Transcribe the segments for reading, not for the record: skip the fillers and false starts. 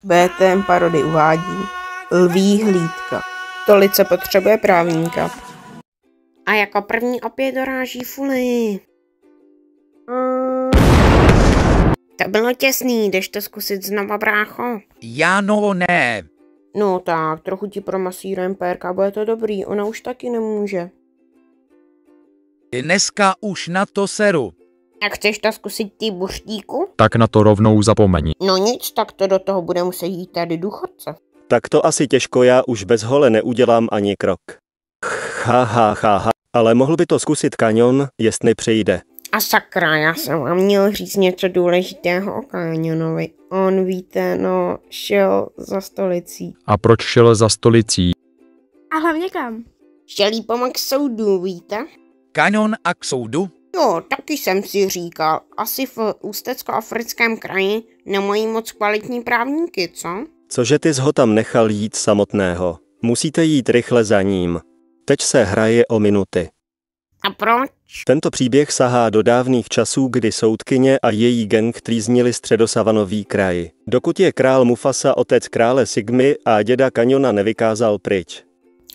BTM Parody uvádí Lví hlídka. Stolice potřebuje právníka. A jako první opět doráží Fully. To bylo těsný, jdeš to zkusit znova, brácho? Já no ne. No tak, trochu ti promasírujem pérka, bude to dobrý, ona už taky nemůže. Dneska už na to seru. Jak chceš to zkusit ty buřtíku? Tak na to rovnou zapomeň. No nic, tak to do toho bude muset jít tady důchodce. Tak to asi těžko, já už bez hole neudělám ani krok. Ale mohl by to zkusit Kaňon, jestli přijde. A sakra, já jsem vám měl říct něco důležitého o Kaňonovi. On, víte, no, šel za stolicí. A proč šel za stolicí? A hlavně kam? Šel jí pomoct k soudu, víte? Kaňon a k soudu? Jo, taky jsem si říkal, asi v Ústecko-africkém kraji nemají moc kvalitní právníky, co? Cože ty jsi ho tam nechal jít samotného? Musíte jít rychle za ním. Teď se hraje o minuty. A proč? Tento příběh sahá do dávných časů, kdy soudkyně a její gang trýznili středosavanový kraj. Dokud je král Mufasa otec krále Sigmy a děda Kaňona nevykázal pryč.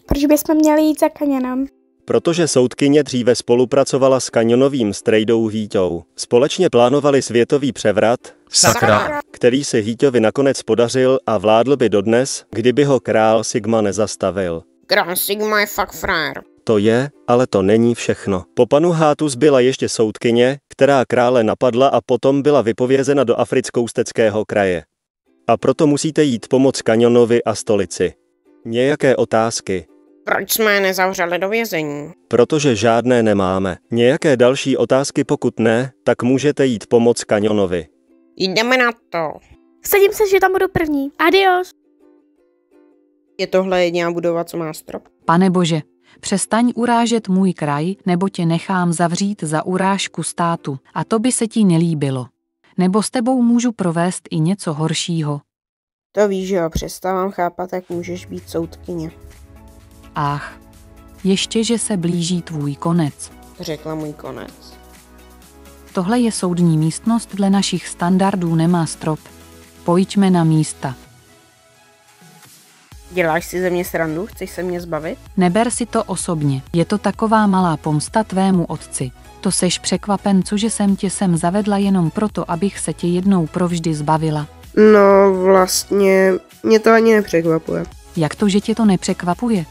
Proč bychom měli jít za Kaňonem? Protože soudkyně dříve spolupracovala s Kaňonovým strejdou Hýťou. Společně plánovali světový převrat, Sakra. který se Hýťovi nakonec podařil a vládl by dodnes, kdyby ho král Sigma nezastavil. Král Sigma je fakt frér. To je, ale to není všechno. Po panu Hátu zbyla ještě soudkyně, která krále napadla a potom byla vypovězena do Africko-Ústeckého kraje. A proto musíte jít pomoct Kaňonovi a stolici. Nějaké otázky? Proč jsme je nezavřeli do vězení? Protože žádné nemáme. Nějaké další otázky, pokud ne, tak můžete jít pomoct Kaňonovi. Jdeme na to. Vsadím se, že tam budu první. Adios. Je tohle jediná budova, co má strop? Pane Bože, přestaň urážet můj kraj, nebo tě nechám zavřít za urážku státu. A to by se ti nelíbilo. Nebo s tebou můžu provést i něco horšího. To víš, že jo, přestávám chápat, jak můžeš být soudkyně. Ach, ještě, že se blíží tvůj konec. Řekla můj konec. Tohle je soudní místnost, dle našich standardů nemá strop. Pojďme na místa. Děláš si ze mě srandu? Chceš se mě zbavit? Neber si to osobně. Je to taková malá pomsta tvému otci. To seš překvapen, cože jsem tě sem zavedla jenom proto, abych se tě jednou provždy zbavila. No, vlastně, mě to ani nepřekvapuje. Jak to, že tě to nepřekvapuje?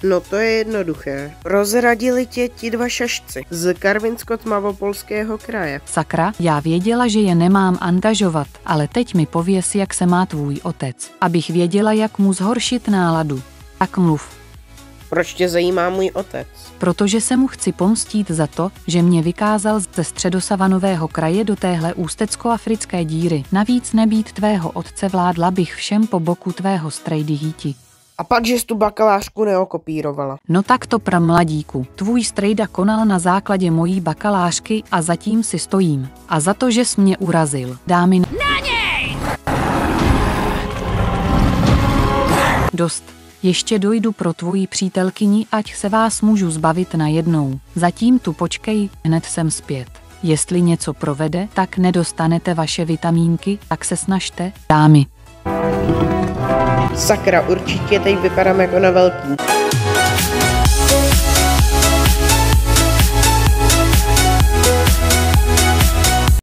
No to je jednoduché. Rozradili tě ti dva šašci z Karvinsko-Tmavopolského kraje. Sakra, já věděla, že je nemám angažovat, ale teď mi pověz, jak se má tvůj otec, abych věděla, jak mu zhoršit náladu. Tak mluv. Proč tě zajímá můj otec? Protože se mu chci pomstít za to, že mě vykázal ze středosavanového kraje do téhle ústecko-africké díry. Navíc nebýt tvého otce vládla bych všem po boku tvého strejdy Hýti. A pak, že jsi tu bakalářku neokopírovala. No tak to mladíku. Tvůj strejda konal na základě mojí bakalářky a zatím si stojím. A za to, že jsi mě urazil. Dámy na něj! Dost. Ještě dojdu pro tvoji přítelkyni, ať se vás můžu zbavit najednou. Zatím tu počkej, hned jsem zpět. Jestli něco provede, tak nedostanete vaše vitamínky, tak se snažte, dámy. Sakra, určitě teď vypadám jako na velký.